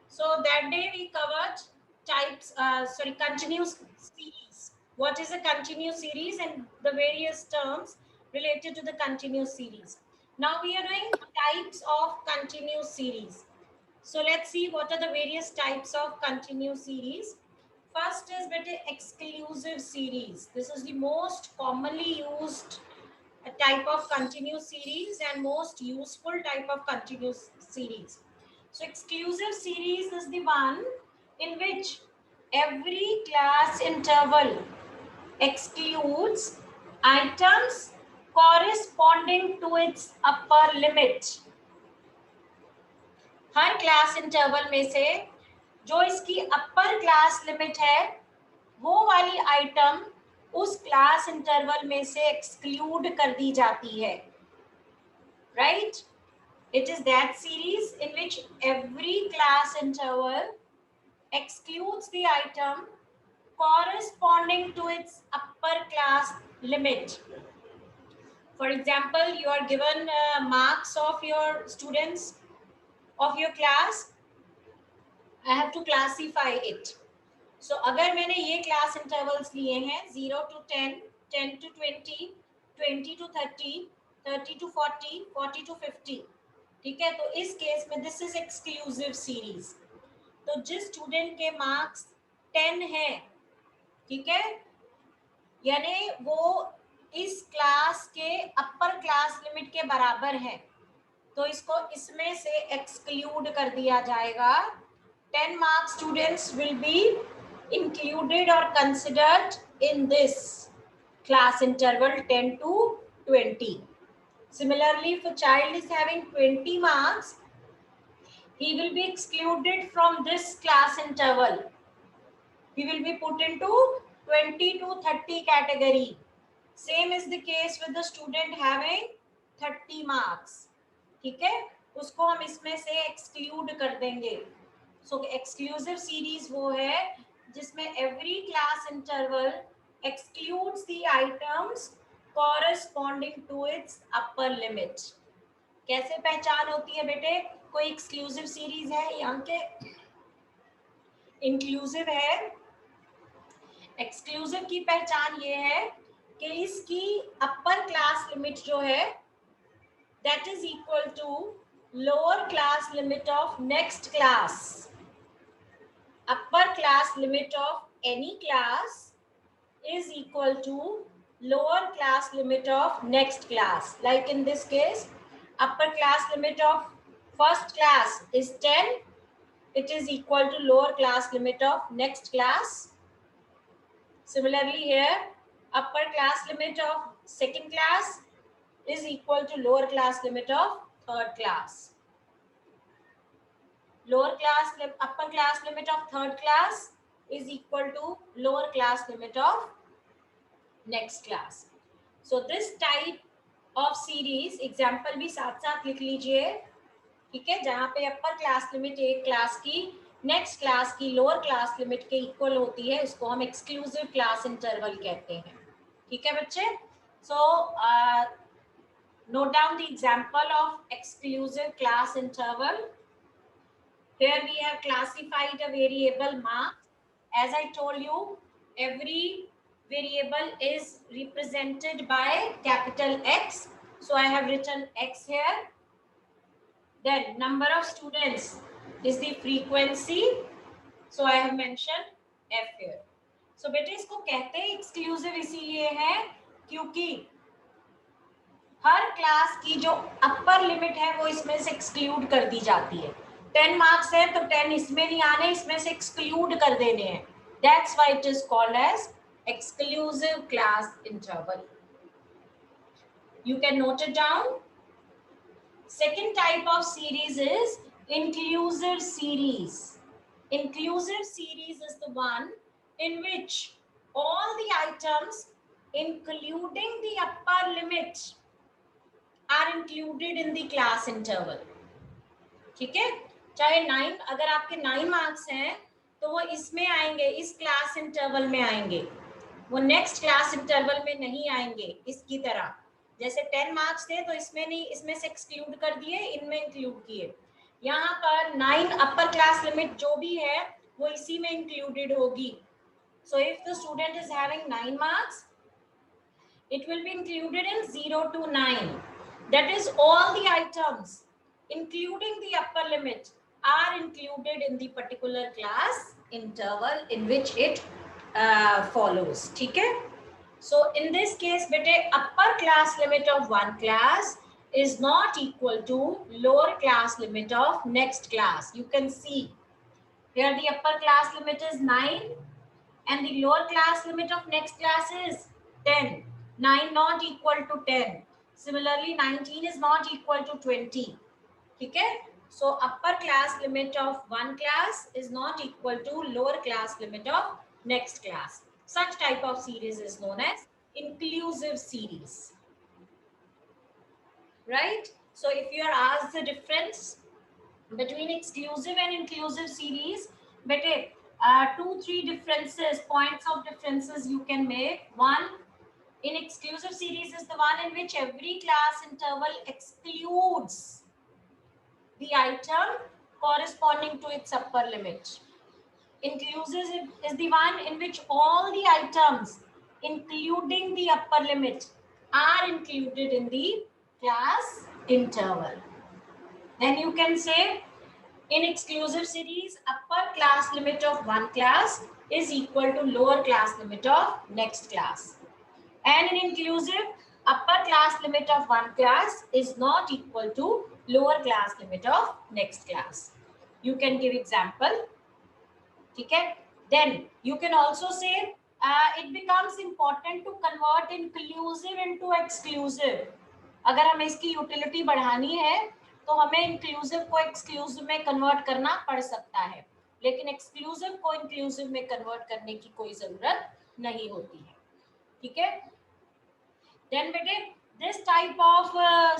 So that day we covered continuous series. What is a continuous series and the various terms related to the continuous series. Now we are doing types of continuous series. So let's see what are the various types of continuous series. First is exclusive series. This is the most commonly used type of continuous series and most useful type of continuous series. So exclusive series is the one in which every class interval excludes items corresponding to its upper limit. Her class interval में से जो इसकी upper class limit है वो वाली item उस class interval में से एक्सक्लूड कर दी जाती है, right? It is that series in which every class interval excludes the item corresponding to its upper class limit. For example, you are given marks of your students of your class. I have to classify it. So अगर मैंने ये class intervals लिए हैं 0 to 10, 10 to 20, 20 to 30, 30 to 40, 40 to 50, ठीक है? तो इस case में दिस इज एक्सक्लूसिव सीरीज. तो जिस स्टूडेंट के मार्क्स 10 है, ठीक है, यानी वो इस क्लास के अपर क्लास लिमिट के बराबर है, तो इसको इसमें से एक्सक्लूड कर दिया जाएगा. 10 mark students will be included or considered in this class interval 10 to 20. Similarly, if a child is having 20 marks, he will be excluded from this class interval. He will be put into 20 to 30 category. Same is the case with the student having 30 marks. ठीक है, उसको हम इसमें से exclude कर देंगे. So exclusive series वो है जिसमें every class interval excludes the items corresponding to its upper limit. कैसे पहचान होती है बेटे? कोई exclusive series है यहाँ के inclusive है. exclusive की पहचान ये है कि इसकी upper class limit जो है that is equal to lower class limit of next class. Upper class limit of any class is equal to lower class limit of next class. Like in this case, upper class limit of first class is 10. It is equal to lower class limit of next class. Similarly here, upper class limit of second class is equal to lower class limit of third class. Upper class limit of third class is equal to lower class limit of next class. So this type of series example भी साथ साथ लिख लीजिए, ठीक है, जहाँ पे upper class limit एक क्लास की नेक्स्ट क्लास की लोअर क्लास लिमिट के इक्वल होती है, उसको हम एक्सक्लूसिव क्लास इंटरवल कहते हैं. ठीक है बच्चे? So note down the example of exclusive class interval. Here we have classified a variable mark. As I told you, every variable is represented by capital X. So I have written X here. Then number of students is the frequency. So I have mentioned F here. So बेटे इसको कहते हैं exclusive इसीलिए है क्योंकि हर class की जो upper limit है वो इसमें से एक्सक्लूड कर दी जाती है. 10 मार्क्स है तो 10 इसमें नहीं आने, इसमें से एक्सक्लूड कर देने हैं. That's why it is called as exclusive class interval. You can note it down. Second type of series is inclusive series. Inclusive series is the one in which all the items including the upper limit are included in the class interval. ठीक है, चाहे 9, अगर आपके 9 marks हैं तो वो इसमें आएंगे, इस क्लास इंटरवल में आएंगे, वो नेक्स्ट क्लास इंटरवल में नहीं आएंगे. इसकी तरह जैसे 10 मार्क्स थे तो इसमें नहीं, इसमें से एक्सक्लूड कर दिए, इनमें इंक्लूड किए. यहाँ पर 9 अपर क्लास लिमिट जो भी है वो इसी में इंक्लूडेड होगी. So if the student is having 9 marks, it will be included in 0 to 9. That is, all the items, including the upper limit, are included in the particular class interval in which it follows. ठीक है? So in this case, bete, upper class limit of one class is not equal to lower class limit of next class. You can see here the upper class limit is 9 and the lower class limit of next class is 10. 9 not equal to 10. Similarly, 19 is not equal to 20. Okay? So upper class limit of one class is not equal to lower class limit of next class. Such type of series is known as inclusive series. Right? So if you are asked the difference between exclusive and inclusive series, bete, 2-3 differences, points of differences you can make. One, in exclusive series is the one in which every class interval excludes the item corresponding to its upper limit. Inclusive is the one in which all the items, including the upper limit, are included in the class interval. Then you can say, in exclusive series, upper class limit of one class is equal to lower class limit of next class. And in inclusive, upper class limit of one class is not equal to lower class limit of next class. You can give example. Okay? Then you can also say it becomes important to convert inclusive into exclusive. अगर हमें इसकी utility बढ़ानी है तो हमें inclusive को exclusive में convert करना पड़ सकता है, लेकिन एक्सक्लूसिव को इंक्लूसिव में कन्वर्ट करने की कोई जरूरत नहीं होती है. ठीक है? Then bete, this type of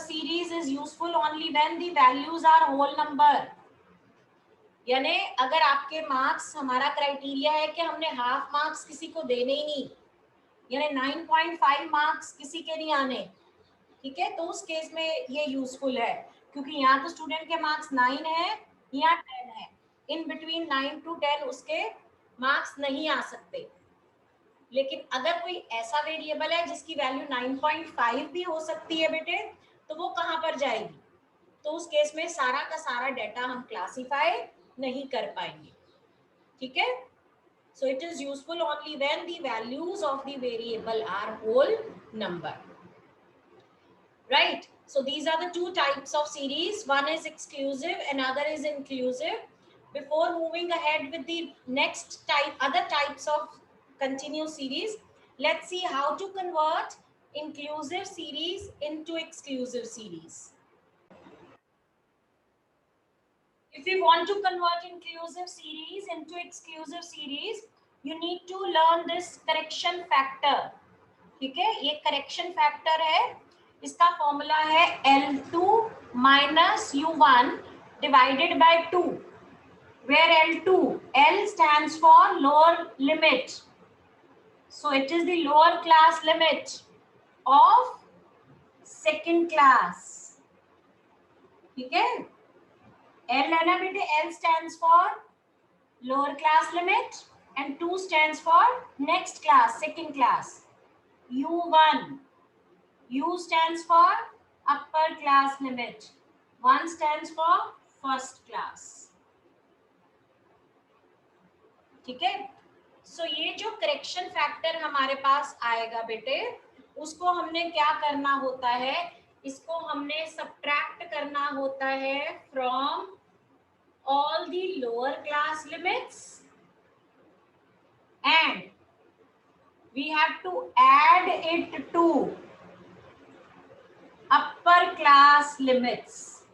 series is useful only when the values are whole number. यानी अगर आपके मार्क्स, हमारा क्राइटेरिया है कि हमने हाफ मार्क्स किसी को देने ही नहीं, यानी 9.5 मार्क्स किसी के नहीं आने. ठीक है? तो उस केस में ये यूजफुल है, क्योंकि यहाँ तो स्टूडेंट के मार्क्स 9 है, यहाँ 10 है. इन बिटवीन 9 to 10 उसके मार्क्स नहीं आ सकते. लेकिन अगर कोई ऐसा वेरिएबल है जिसकी वैल्यू 9.5 भी हो सकती है बेटे, तो वो कहाँ पर जाएगी? तो उस केस में सारा का सारा डेटा हम क्लासिफाई नहीं कर पाएंगे. ठीक है? So it is useful only when the values of the variable are whole number. Right? So these are the two types of series. One is exclusive, another is inclusive. Before moving ahead with the next type, other types of continuous series, let's see how to convert inclusive series into exclusive series. If we want to convert inclusive series into exclusive series, you need to learn this correction factor. ठीक है? ये correction factor है. इसका formula है L2 minus U1 divided by 2, where L2, L stands for lower limit. So it is the lower class limit of second class. ठीक है? L है ना बेटे, L stands for lower class limit and 2 stands for next class, second class. U1, U stands for upper class limit, 1 stands for first class. ठीक है? सो ये जो correction factor हमारे पास आएगा बेटे, उसको हमने क्या करना होता है? इसको हमने सब्ट्रैक्ट करना होता है from all the lower class limits and we have to add it to upper class limits,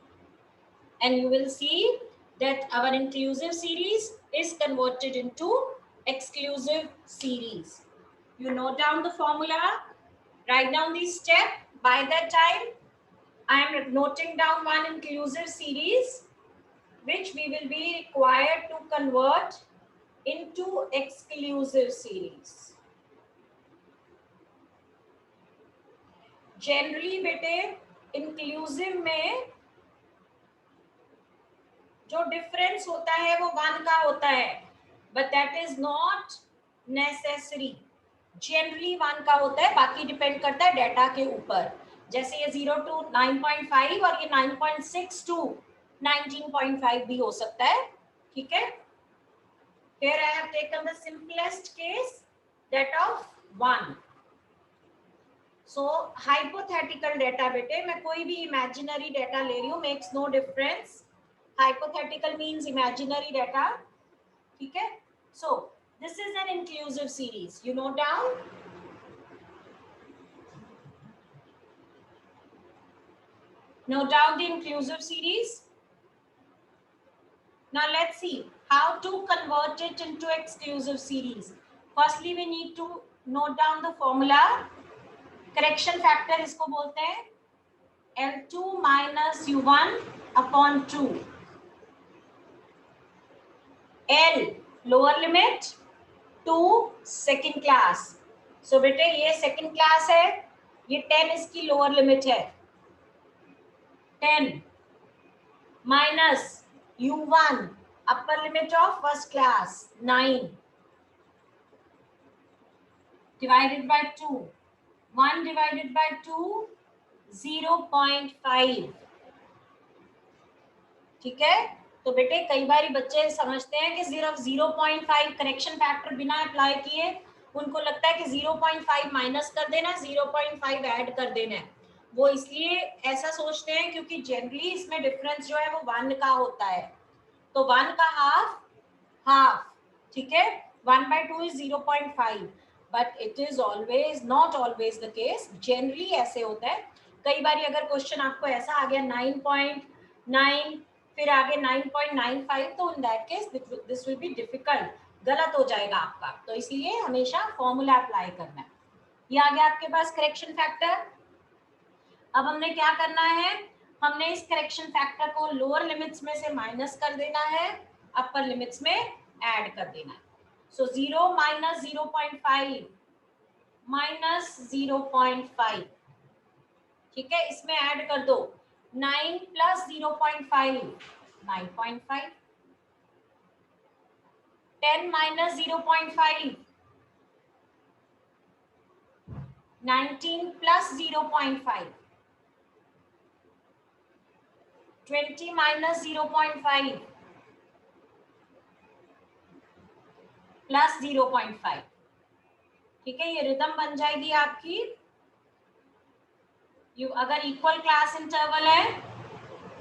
and you will see that our inclusive series is converted into exclusive series. You note down the formula, write down the step. By that time I am noting down one inclusive series which we will be required to convert into exclusive series. Generally बेटे inclusive में जो difference होता है वो 1 का होता है, but that is not necessary. Generally 1 का होता है, बाकी डिपेंड करता है डाटा के ऊपर। जैसे ये 0 to 9.5 और ये 9.6 to 19.5 भी हो सकता है, ठीक है। Here I have taken the simplest case, that of 1. So hypothetical data बेटे, मैं कोई भी imaginary data ले रही हूँ, makes no difference. Hypothetical means imaginary data, ठीक है। So this is an inclusive series. You note down. Note down the inclusive series. Now let's see how to convert it into exclusive series. Firstly, we need to note down the formula. Correction factor इसको बोलते हैं L2 minus U1 upon 2. L lower limit, 2 second class. So बेटे ये second class है, ये 10 इसकी lower limit है, 10 minus U1 upper limit of first class, 9 divided by 2. 1 divided by 2, 0.5. ठीक है। तो बेटे कई बार बच्चे समझते हैं कि सिर्फ 0.5 करेक्शन फैक्टर बिना अप्लाई किए, उनको लगता है कि 0.5 माइनस कर देना, 0.5 ऐड कर देना है। वो इसलिए ऐसा सोचते हैं क्योंकि जनरली इसमें डिफरेंस जो है वो 1 का होता है। तो 1 का हाफ हाफ, ठीक है। 1/2 is 0.5, but it is always not always the case. Generally ऐसे होता है। कई बार अगर क्वेश्चन आपको ऐसा आ गया 9.9 फिर आगे 9.95, तो इन that case this will be difficult, गलत हो जाएगा आपका। तो इसलिए हमेशा फॉर्मूला अप्लाई करना है। ये आ गया आपके पास करेक्शन फैक्टर। अब हमने क्या करना है, हमने इस करेक्शन फैक्टर को लोअर लिमिट्स में से माइनस कर देना है, अपर लिमिट्स में ऐड कर देना है। सो 0 minus 0.5 minus 0.5, ठीक है। इसमें ऐड कर दो 9 plus 0.5, 9.5, 10 minus 0.5, 19 plus 0.5, 20 minus 0.5 plus 0.5, ठीक है। ये रिदम बन जाएगी आपकी। अगर इक्वल क्लास इंटरवल है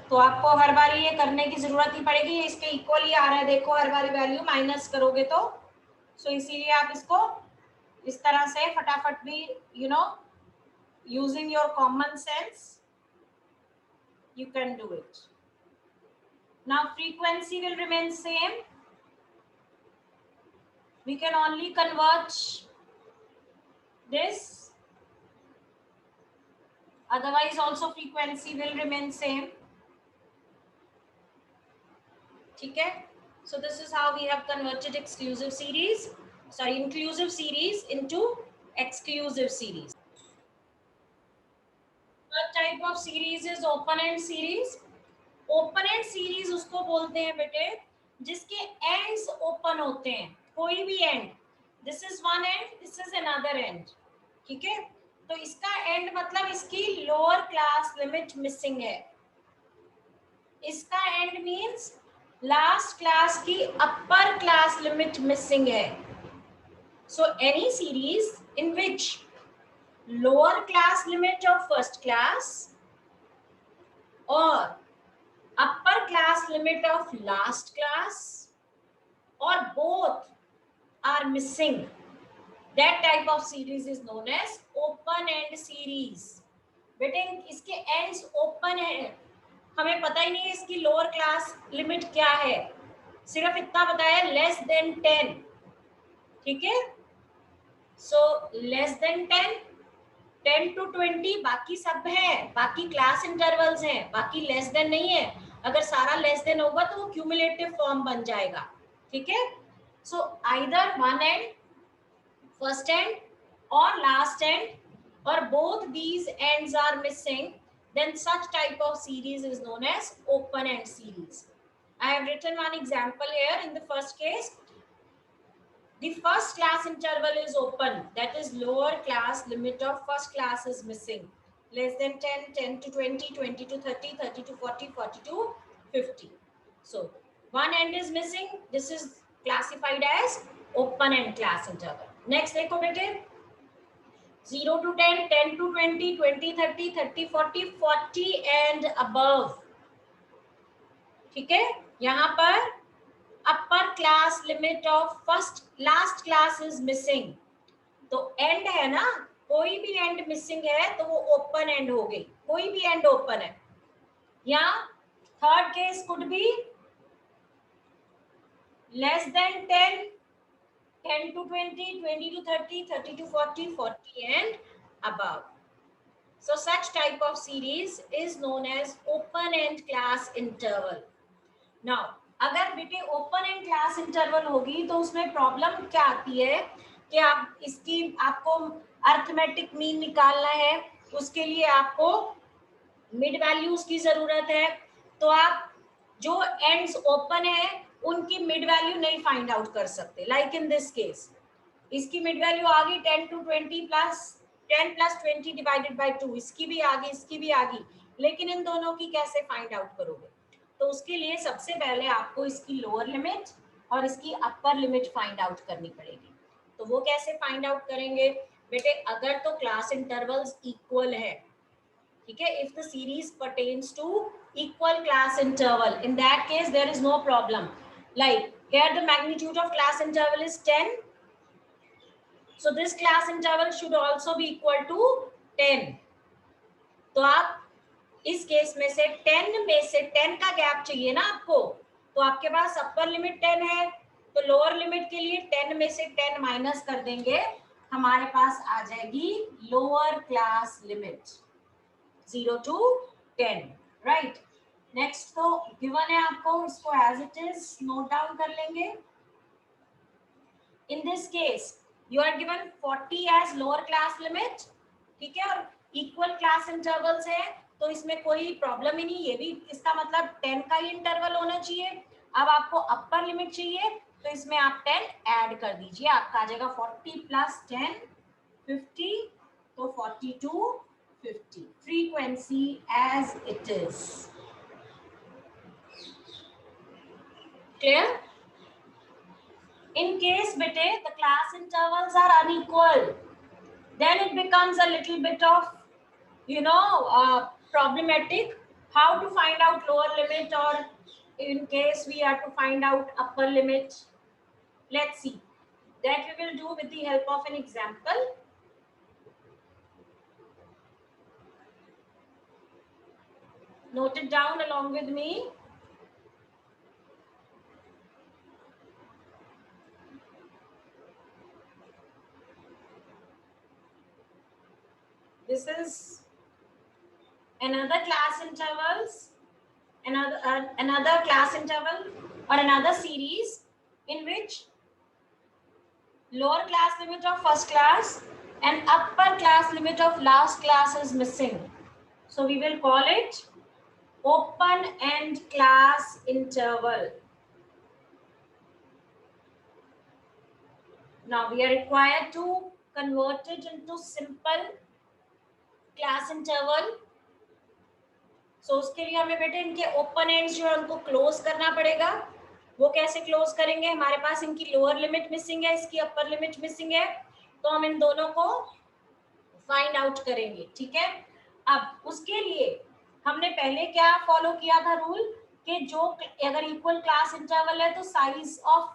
तो आपको हर बार ये करने की जरूरत ही पड़ेगी। इसके इक्वल ही आ रहा है, देखो हर बार वैल्यू माइनस करोगे तो। सो इसीलिए आप इसको इस तरह से फटाफट भी using your common sense you can do it. Now frequency will remain same. We can only convert this, otherwise also frequency will remain same, ठीक है। So this is how we have converted inclusive series into exclusive series. Third type of series is open-end series. Open-end series उसको बोलते हैं बेटे जिसके ends open होते हैं, कोई भी end, this is one end, this is another end, ठीक है। तो इसका end मतलब इसकी lower class limit missing है। इसका end means last class की upper class limit missing है। So any series in which lower class limit of first class or upper class limit of last class or both are missing, that type of series is known as open end series. बेटे इसके ends open है, हमें पता ही नहीं है इसकी lower class limit क्या है, सिर्फ इतना पता है लेस देन 10, ठीक है। सो लेस देन 10, 10 to 20 बाकी सब है, बाकी क्लास इंटरवल्स हैं, बाकी लेस देन नहीं है। अगर सारा लेस देन होगा तो वो क्यूमुलेटिव फॉर्म बन जाएगा, ठीक है। So either one end, first end और last end, or both these ends are missing, then such type of series is known as open end series. I have written one example here. In the first case, the first class interval is open, that is lower class limit of first class is missing. Less than 10, 10 to 20, 20 to 30, 30 to 40, 40 to 50. So one end is missing. This is classified as open end class interval. Next देखो बेटे, 0 to 10, 10 to 20, 20, 30, 30, 40, 40 and above. ठीक है, यहाँ पर upper class limit of first last class is missing, तो and है ना, कोई भी एंड मिसिंग है तो वो ओपन एंड हो गई, कोई भी एंड ओपन है। या third case could be less than 10, 10 to 20, 20 to 30, 30 to 40, 40 and above. So such type of series is known as open end class interval. Now अगर बेटे ओपन एंड क्लास इंटरवल होगी तो उसमें प्रॉब्लम क्या आती है कि आप इसकी आपको अर्थमेटिक मीन निकालना है, उसके लिए आपको मिड वैल्यूज की जरूरत है, तो आप जो एंड्स ओपन है उनकी मिड वैल्यू नहीं फाइंड आउट कर सकते। लाइक इन दिस केस इसकी मिड वैल्यू आ गई 10 to 20 plus 10 plus 20 divided by 2, इसकी भी आ गई, इसकी भी आ गई, लेकिन इन दोनों की कैसे फाइंड आउट करोगे? तो उसके लिए सबसे पहले आपको इसकी लोअर लिमिट और इसकी अपर लिमिट फाइंड आउट करनी पड़ेगी। तो वो कैसे फाइंड आउट करेंगे बेटे? अगर तो क्लास इंटरवल्स इक्वल है, ठीक है, if the series pertains to equal class interval, in that case there is no problem. Like here the magnitude of class interval is 10, so this class interval should also be equal to 10। तो आप इस case में से 10 में से 10 का gap चाहिए ना आपको, तो आपके पास अपर लिमिट 10 है, तो लोअर लिमिट के लिए 10 में से 10 माइनस कर देंगे, हमारे पास आ जाएगी lower class limit 0 to 10, right. Next तो गिवन है आपको, इसको as it is note down कर लेंगे। In this case you are given 40 as lower class limit, ठीक है, और इक्वल क्लास इंटरवल्स है, तो इसमें कोई प्रॉब्लम ही नहीं, ये भी इसका मतलब 10 का ही इंटरवल होना चाहिए। अब आपको अपर लिमिट चाहिए तो इसमें आप 10 ऐड कर दीजिए, आपका आ जाएगा 40 प्लस 10 50, तो 42 50, frequency as it is. Clear? In case bete the class intervals are unequal, then it becomes a little bit of problematic how to find out lower limit, or in case we have to find out upper limit. Let's see, that we will do with the help of an example. Note it down along with me. This is another class intervals, another class interval or another series in which lower class limit of first class and upper class limit of last class is missing. So we will call it open end class interval. Now we are required to convert it into simple class interval. So उसके लिए हमें बेटे इनके open ends जो है उनको close करना पड़ेगा। वो कैसे क्लोज करेंगे? हमारे पास इनकी लोअर लिमिट मिसिंग है, इसकी अपर लिमिट मिसिंग है, तो हम इन दोनों को फाइंड आउट करेंगे, ठीक है। अब उसके लिए हमने पहले क्या फॉलो किया था रूल, कि जो अगर इक्वल क्लास इंटरवल है तो size of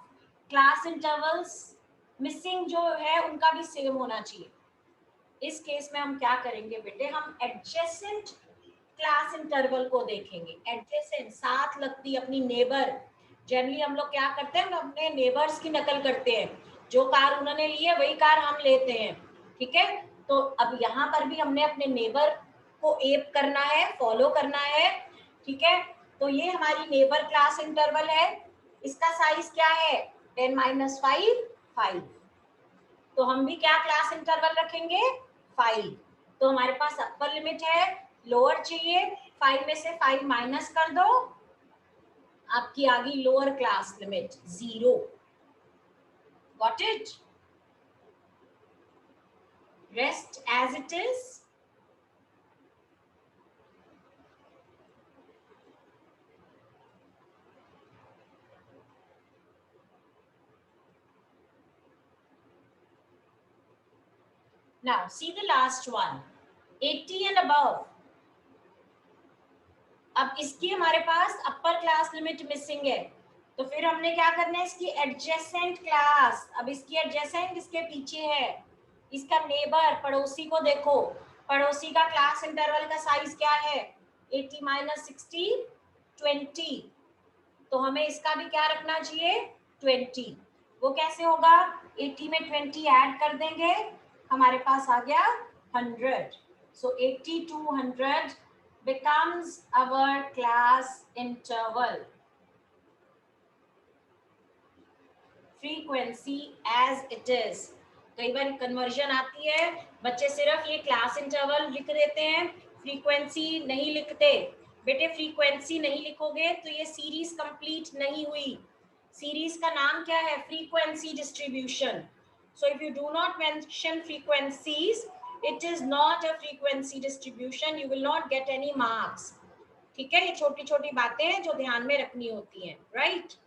class intervals missing जो है उनका भी सेम होना चाहिए। इस केस में हम क्या करेंगे बेटे, हम एडजेसेंट क्लास इंटरवल को देखेंगे। एडजेसेंट, साथ लगती, अपनी नेबर। जनरली हम लोग क्या करते हैं, हम अपने नेबर्स की नकल करते हैं, जो कार उन्होंने ली है वही कार हम लेते हैं, ठीक है। तो अब यहाँ पर भी हमने अपने नेबर को एप करना है, फॉलो करना है, ठीक है। तो ये हमारी नेबर क्लास इंटरवल है, इसका साइज क्या है 10 - 5 5, तो हम भी क्या क्लास इंटरवल रखेंगे 5। तो हमारे पास अपर लिमिट है, लोअर चाहिए, 5 में से 5 माइनस कर दो, आपकी आपकी आ गई lower class limit 0. Got it? Rest as it is. Now see the last one, 80 and above. अब इसकी हमारे पास अपर क्लास लिमिट मिसिंग है, तो फिर हमने क्या करना है, इसकी एडजेसेंट क्लास. अब इसकी एडजेसेंट इसके पीछे है, इसका नेबर पड़ोसी को देखो, पड़ोसी का क्लास इंटरवल का साइज क्या है, 80 माइनस 60 20. तो हमें इसका भी क्या रखना चाहिए, 20. वो कैसे होगा, 80 में 20 ऐड कर देंगे, हमारे पास आ गया 100. So 80 to 100 becomes our class interval. Frequency as it is. कई बार कन्वर्जन आती है, बच्चे सिर्फ ये क्लास इंटरवल लिख देते हैं, फ्रीक्वेंसी नहीं लिखते. बेटे फ्रीक्वेंसी नहीं लिखोगे तो ये सीरीज कंप्लीट नहीं हुई. सीरीज का नाम क्या है, frequency distribution. So if you do not mention frequencies, it is not a frequency distribution. You will not get any marks. ठीक है, ये छोटी छोटी बातें हैं जो ध्यान में रखनी होती हैं, right?